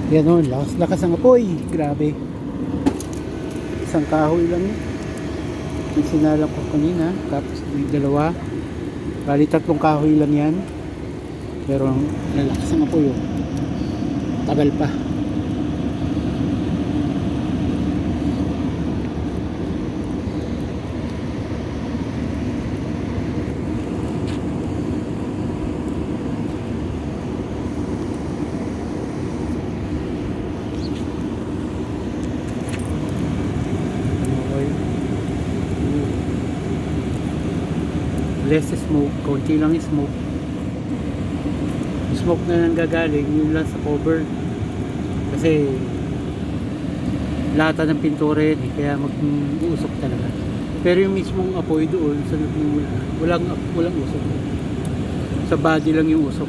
Yan o, lakas ang apoy. Grabe. Isang kahoy lang yun. Yung sinalang ko kanina. Tapos yung dalawa. Bali tatlong kahoy lang yan. Pero ang lalakas ang apoy oh. Tagal pa. Less smoke, konti lang yung smoke. Yung smoke na nanggagaling, yun lang sa cover. Kasi lata ng pintura yan eh, kaya mag-uusok talaga. Pero yung mismong apoy doon sa nagmumula, walang usok. Sa body lang yung usok.